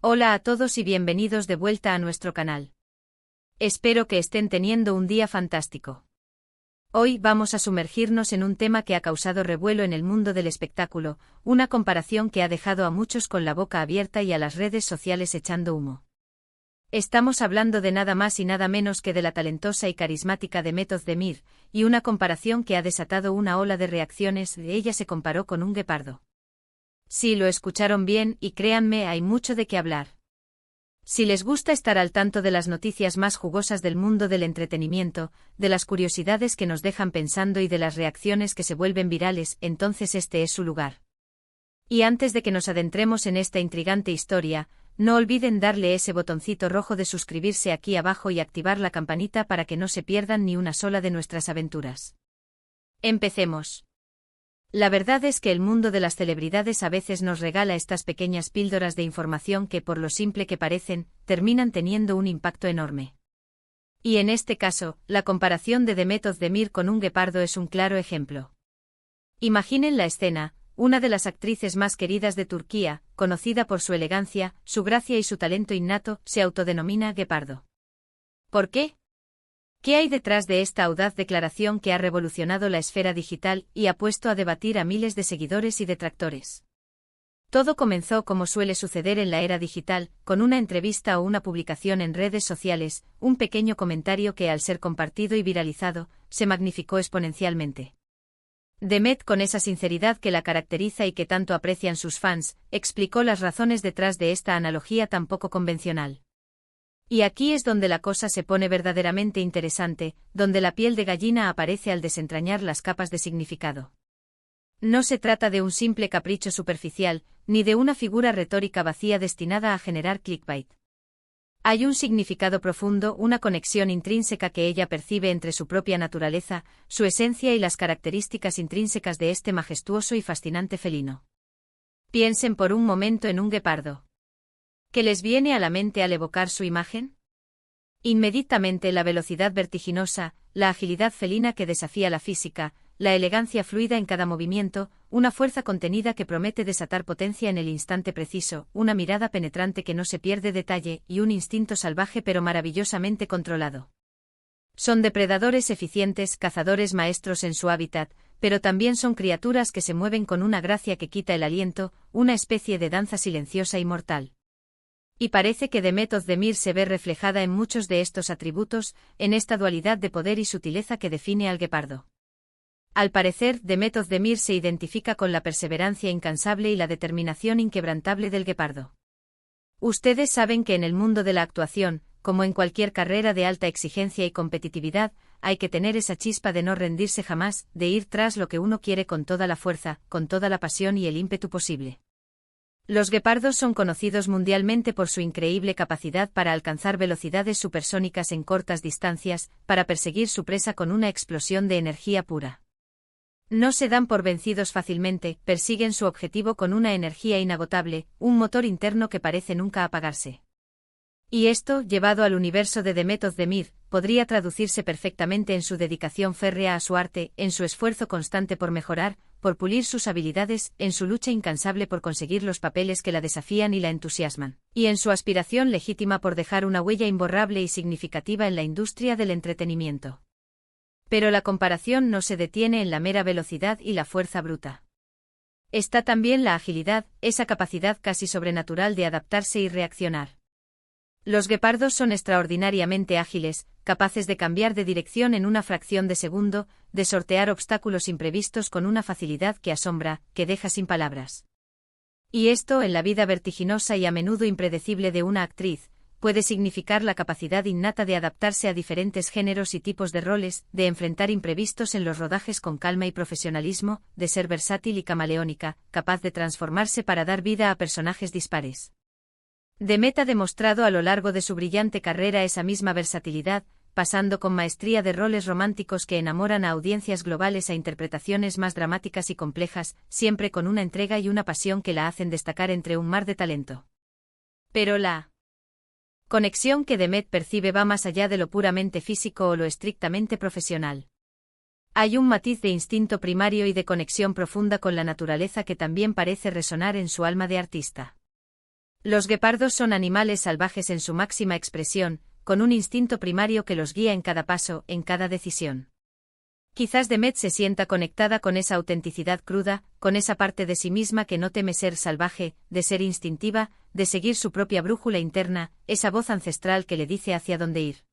Hola a todos y bienvenidos de vuelta a nuestro canal. Espero que estén teniendo un día fantástico. Hoy vamos a sumergirnos en un tema que ha causado revuelo en el mundo del espectáculo, una comparación que ha dejado a muchos con la boca abierta y a las redes sociales echando humo. Estamos hablando de nada más y nada menos que de la talentosa y carismática Demet Özdemir, y una comparación que ha desatado una ola de reacciones. Ella se comparó con un guepardo. Sí, lo escucharon bien y créanme, hay mucho de qué hablar. Si les gusta estar al tanto de las noticias más jugosas del mundo del entretenimiento, de las curiosidades que nos dejan pensando y de las reacciones que se vuelven virales, entonces este es su lugar. Y antes de que nos adentremos en esta intrigante historia, no olviden darle ese botoncito rojo de suscribirse aquí abajo y activar la campanita para que no se pierdan ni una sola de nuestras aventuras. Empecemos. La verdad es que el mundo de las celebridades a veces nos regala estas pequeñas píldoras de información que, por lo simple que parecen, terminan teniendo un impacto enorme. Y en este caso, la comparación de Demet Özdemir con un guepardo es un claro ejemplo. Imaginen la escena: una de las actrices más queridas de Turquía, conocida por su elegancia, su gracia y su talento innato, se autodenomina guepardo. ¿Por qué? ¿Qué hay detrás de esta audaz declaración que ha revolucionado la esfera digital y ha puesto a debatir a miles de seguidores y detractores? Todo comenzó, como suele suceder en la era digital, con una entrevista o una publicación en redes sociales, un pequeño comentario que, al ser compartido y viralizado, se magnificó exponencialmente. Demet, con esa sinceridad que la caracteriza y que tanto aprecian sus fans, explicó las razones detrás de esta analogía tan poco convencional. Y aquí es donde la cosa se pone verdaderamente interesante, donde la piel de gallina aparece al desentrañar las capas de significado. No se trata de un simple capricho superficial, ni de una figura retórica vacía destinada a generar clickbait. Hay un significado profundo, una conexión intrínseca que ella percibe entre su propia naturaleza, su esencia y las características intrínsecas de este majestuoso y fascinante felino. Piensen por un momento en un guepardo. ¿Qué les viene a la mente al evocar su imagen? Inmediatamente la velocidad vertiginosa, la agilidad felina que desafía la física, la elegancia fluida en cada movimiento, una fuerza contenida que promete desatar potencia en el instante preciso, una mirada penetrante que no se pierde detalle y un instinto salvaje pero maravillosamente controlado. Son depredadores eficientes, cazadores maestros en su hábitat, pero también son criaturas que se mueven con una gracia que quita el aliento, una especie de danza silenciosa y mortal. Y parece que Demet Özdemir se ve reflejada en muchos de estos atributos, en esta dualidad de poder y sutileza que define al guepardo. Al parecer, Demet Özdemir se identifica con la perseverancia incansable y la determinación inquebrantable del guepardo. Ustedes saben que en el mundo de la actuación, como en cualquier carrera de alta exigencia y competitividad, hay que tener esa chispa de no rendirse jamás, de ir tras lo que uno quiere con toda la fuerza, con toda la pasión y el ímpetu posible. Los guepardos son conocidos mundialmente por su increíble capacidad para alcanzar velocidades supersónicas en cortas distancias, para perseguir su presa con una explosión de energía pura. No se dan por vencidos fácilmente, persiguen su objetivo con una energía inagotable, un motor interno que parece nunca apagarse. Y esto, llevado al universo de Demet Özdemir, podría traducirse perfectamente en su dedicación férrea a su arte, en su esfuerzo constante por mejorar, por pulir sus habilidades, en su lucha incansable por conseguir los papeles que la desafían y la entusiasman, y en su aspiración legítima por dejar una huella imborrable y significativa en la industria del entretenimiento. Pero la comparación no se detiene en la mera velocidad y la fuerza bruta. Está también la agilidad, esa capacidad casi sobrenatural de adaptarse y reaccionar. Los guepardos son extraordinariamente ágiles, capaces de cambiar de dirección en una fracción de segundo, de sortear obstáculos imprevistos con una facilidad que asombra, que deja sin palabras. Y esto, en la vida vertiginosa y a menudo impredecible de una actriz, puede significar la capacidad innata de adaptarse a diferentes géneros y tipos de roles, de enfrentar imprevistos en los rodajes con calma y profesionalismo, de ser versátil y camaleónica, capaz de transformarse para dar vida a personajes dispares. Demet ha demostrado a lo largo de su brillante carrera esa misma versatilidad, pasando con maestría de roles románticos que enamoran a audiencias globales a interpretaciones más dramáticas y complejas, siempre con una entrega y una pasión que la hacen destacar entre un mar de talento. Pero la conexión que Demet percibe va más allá de lo puramente físico o lo estrictamente profesional. Hay un matiz de instinto primario y de conexión profunda con la naturaleza que también parece resonar en su alma de artista. Los guepardos son animales salvajes en su máxima expresión, con un instinto primario que los guía en cada paso, en cada decisión. Quizás Demet se sienta conectada con esa autenticidad cruda, con esa parte de sí misma que no teme ser salvaje, de ser instintiva, de seguir su propia brújula interna, esa voz ancestral que le dice hacia dónde ir.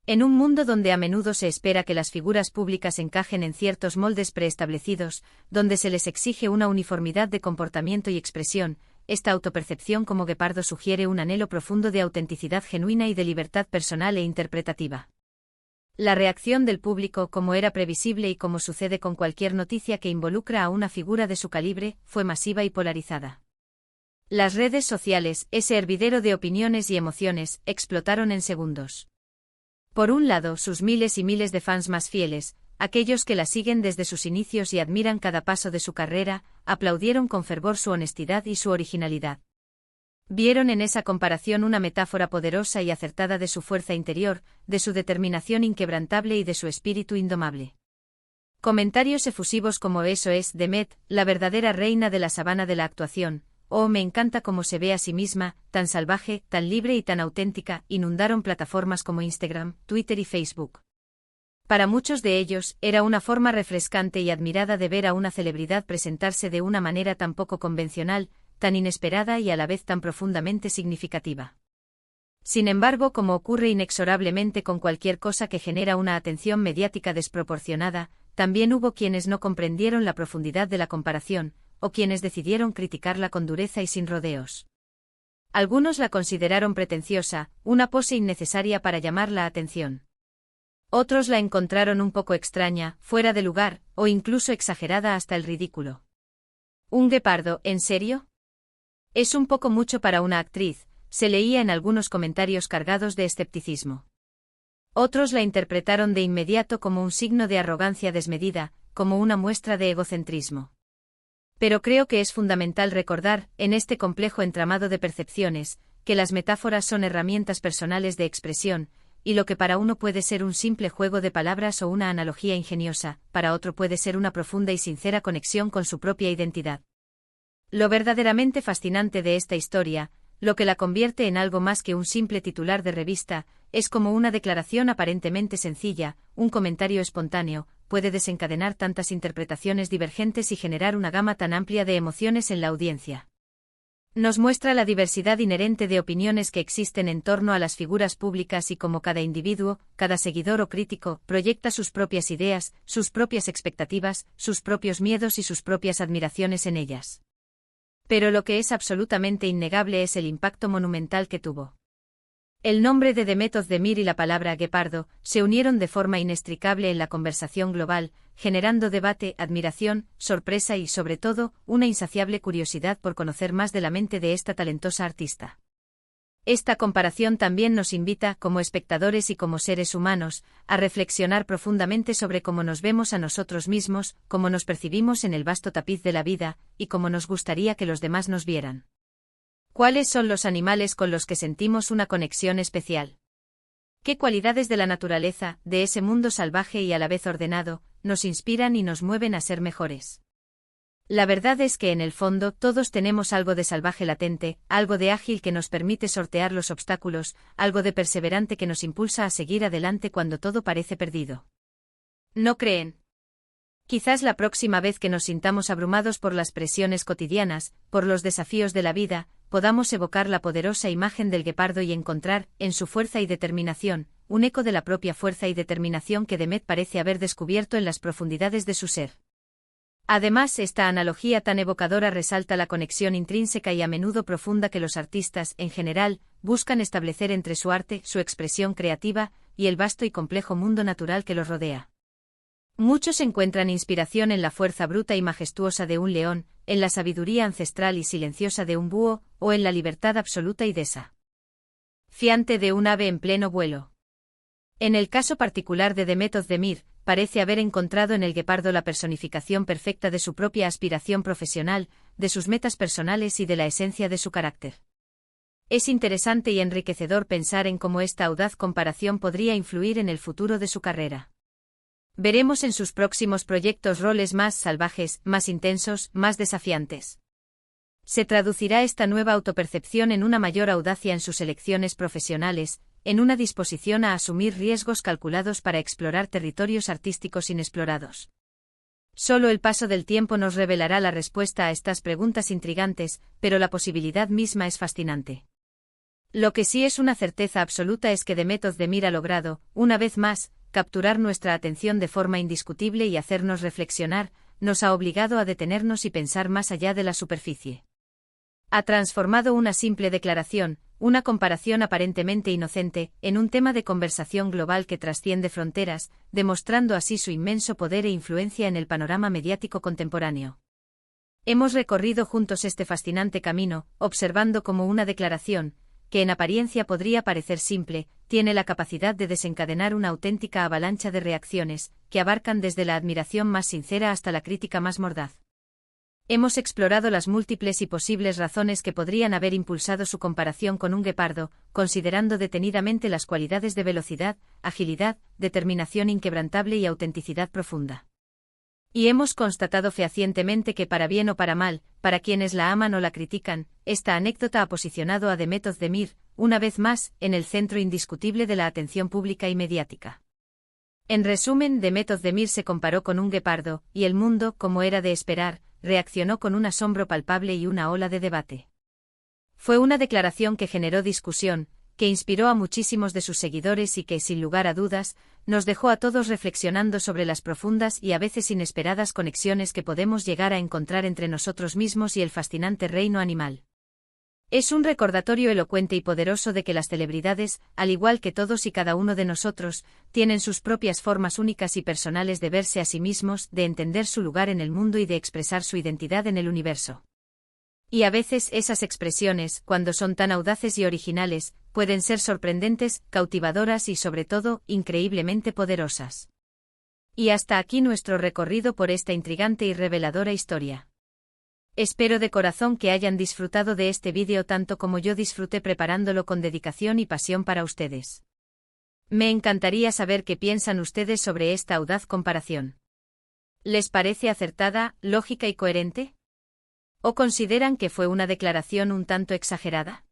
En un mundo donde a menudo se espera que las figuras públicas encajen en ciertos moldes preestablecidos, donde se les exige una uniformidad de comportamiento y expresión, esta autopercepción como guepardo sugiere un anhelo profundo de autenticidad genuina y de libertad personal e interpretativa. La reacción del público, como era previsible y como sucede con cualquier noticia que involucra a una figura de su calibre, fue masiva y polarizada. Las redes sociales, ese hervidero de opiniones y emociones, explotaron en segundos. Por un lado, sus miles y miles de fans más fieles, aquellos que la siguen desde sus inicios y admiran cada paso de su carrera, aplaudieron con fervor su honestidad y su originalidad. Vieron en esa comparación una metáfora poderosa y acertada de su fuerza interior, de su determinación inquebrantable y de su espíritu indomable. Comentarios efusivos como "eso es Demet, la verdadera reina de la sabana de la actuación", o "me encanta cómo se ve a sí misma, tan salvaje, tan libre y tan auténtica", inundaron plataformas como Instagram, Twitter y Facebook. Para muchos de ellos, era una forma refrescante y admirada de ver a una celebridad presentarse de una manera tan poco convencional, tan inesperada y a la vez tan profundamente significativa. Sin embargo, como ocurre inexorablemente con cualquier cosa que genera una atención mediática desproporcionada, también hubo quienes no comprendieron la profundidad de la comparación, o quienes decidieron criticarla con dureza y sin rodeos. Algunos la consideraron pretenciosa, una pose innecesaria para llamar la atención. Otros la encontraron un poco extraña, fuera de lugar, o incluso exagerada hasta el ridículo. ¿Un guepardo, en serio? Es un poco mucho para una actriz, se leía en algunos comentarios cargados de escepticismo. Otros la interpretaron de inmediato como un signo de arrogancia desmedida, como una muestra de egocentrismo. Pero creo que es fundamental recordar, en este complejo entramado de percepciones, que las metáforas son herramientas personales de expresión, y lo que para uno puede ser un simple juego de palabras o una analogía ingeniosa, para otro puede ser una profunda y sincera conexión con su propia identidad. Lo verdaderamente fascinante de esta historia, lo que la convierte en algo más que un simple titular de revista, es como una declaración aparentemente sencilla, un comentario espontáneo, puede desencadenar tantas interpretaciones divergentes y generar una gama tan amplia de emociones en la audiencia. Nos muestra la diversidad inherente de opiniones que existen en torno a las figuras públicas y cómo cada individuo, cada seguidor o crítico, proyecta sus propias ideas, sus propias expectativas, sus propios miedos y sus propias admiraciones en ellas. Pero lo que es absolutamente innegable es el impacto monumental que tuvo. El nombre de Demet Özdemir y la palabra guepardo se unieron de forma inextricable en la conversación global, generando debate, admiración, sorpresa y, sobre todo, una insaciable curiosidad por conocer más de la mente de esta talentosa artista. Esta comparación también nos invita, como espectadores y como seres humanos, a reflexionar profundamente sobre cómo nos vemos a nosotros mismos, cómo nos percibimos en el vasto tapiz de la vida, y cómo nos gustaría que los demás nos vieran. ¿Cuáles son los animales con los que sentimos una conexión especial? ¿Qué cualidades de la naturaleza, de ese mundo salvaje y a la vez ordenado, nos inspiran y nos mueven a ser mejores? La verdad es que en el fondo todos tenemos algo de salvaje latente, algo de ágil que nos permite sortear los obstáculos, algo de perseverante que nos impulsa a seguir adelante cuando todo parece perdido. ¿No creen? Quizás la próxima vez que nos sintamos abrumados por las presiones cotidianas, por los desafíos de la vida, podamos evocar la poderosa imagen del guepardo y encontrar, en su fuerza y determinación, un eco de la propia fuerza y determinación que Demet parece haber descubierto en las profundidades de su ser. Además, esta analogía tan evocadora resalta la conexión intrínseca y a menudo profunda que los artistas, en general, buscan establecer entre su arte, su expresión creativa, y el vasto y complejo mundo natural que los rodea. Muchos encuentran inspiración en la fuerza bruta y majestuosa de un león, en la sabiduría ancestral y silenciosa de un búho, o en la libertad absoluta y desafiante de un ave en pleno vuelo. En el caso particular de Demet Özdemir, parece haber encontrado en el guepardo la personificación perfecta de su propia aspiración profesional, de sus metas personales y de la esencia de su carácter. Es interesante y enriquecedor pensar en cómo esta audaz comparación podría influir en el futuro de su carrera. Veremos en sus próximos proyectos roles más salvajes, más intensos, más desafiantes. Se traducirá esta nueva autopercepción en una mayor audacia en sus elecciones profesionales, en una disposición a asumir riesgos calculados para explorar territorios artísticos inexplorados. Solo el paso del tiempo nos revelará la respuesta a estas preguntas intrigantes, pero la posibilidad misma es fascinante. Lo que sí es una certeza absoluta es que Demet Özdemir ha logrado, una vez más, capturar nuestra atención de forma indiscutible y hacernos reflexionar, nos ha obligado a detenernos y pensar más allá de la superficie. Ha transformado una simple declaración, una comparación aparentemente inocente, en un tema de conversación global que trasciende fronteras, demostrando así su inmenso poder e influencia en el panorama mediático contemporáneo. Hemos recorrido juntos este fascinante camino, observando cómo una declaración, que en apariencia podría parecer simple, tiene la capacidad de desencadenar una auténtica avalancha de reacciones, que abarcan desde la admiración más sincera hasta la crítica más mordaz. Hemos explorado las múltiples y posibles razones que podrían haber impulsado su comparación con un guepardo, considerando detenidamente las cualidades de velocidad, agilidad, determinación inquebrantable y autenticidad profunda. Y hemos constatado fehacientemente que para bien o para mal, para quienes la aman o la critican, esta anécdota ha posicionado a Demet Özdemir, una vez más, en el centro indiscutible de la atención pública y mediática. En resumen, Demet Özdemir se comparó con un guepardo, y el mundo, como era de esperar, reaccionó con un asombro palpable y una ola de debate. Fue una declaración que generó discusión, que inspiró a muchísimos de sus seguidores y que, sin lugar a dudas, nos dejó a todos reflexionando sobre las profundas y a veces inesperadas conexiones que podemos llegar a encontrar entre nosotros mismos y el fascinante reino animal. Es un recordatorio elocuente y poderoso de que las celebridades, al igual que todos y cada uno de nosotros, tienen sus propias formas únicas y personales de verse a sí mismos, de entender su lugar en el mundo y de expresar su identidad en el universo. Y a veces esas expresiones, cuando son tan audaces y originales, pueden ser sorprendentes, cautivadoras y sobre todo, increíblemente poderosas. Y hasta aquí nuestro recorrido por esta intrigante y reveladora historia. Espero de corazón que hayan disfrutado de este vídeo tanto como yo disfruté preparándolo con dedicación y pasión para ustedes. Me encantaría saber qué piensan ustedes sobre esta audaz comparación. ¿Les parece acertada, lógica y coherente? ¿O consideran que fue una declaración un tanto exagerada?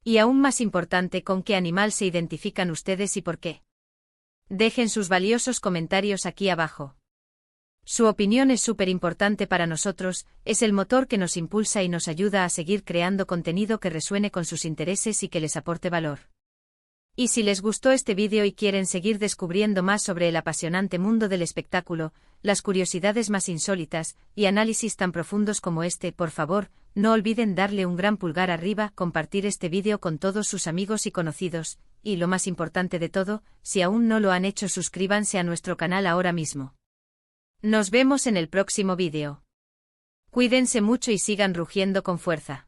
Y aún más importante, ¿con qué animal se identifican ustedes y por qué? Dejen sus valiosos comentarios aquí abajo. Su opinión es súper importante para nosotros, es el motor que nos impulsa y nos ayuda a seguir creando contenido que resuene con sus intereses y que les aporte valor. Y si les gustó este vídeo y quieren seguir descubriendo más sobre el apasionante mundo del espectáculo, las curiosidades más insólitas, y análisis tan profundos como este, por favor, no olviden darle un gran pulgar arriba, compartir este vídeo con todos sus amigos y conocidos, y lo más importante de todo, si aún no lo han hecho, suscríbanse a nuestro canal ahora mismo. Nos vemos en el próximo vídeo. Cuídense mucho y sigan rugiendo con fuerza.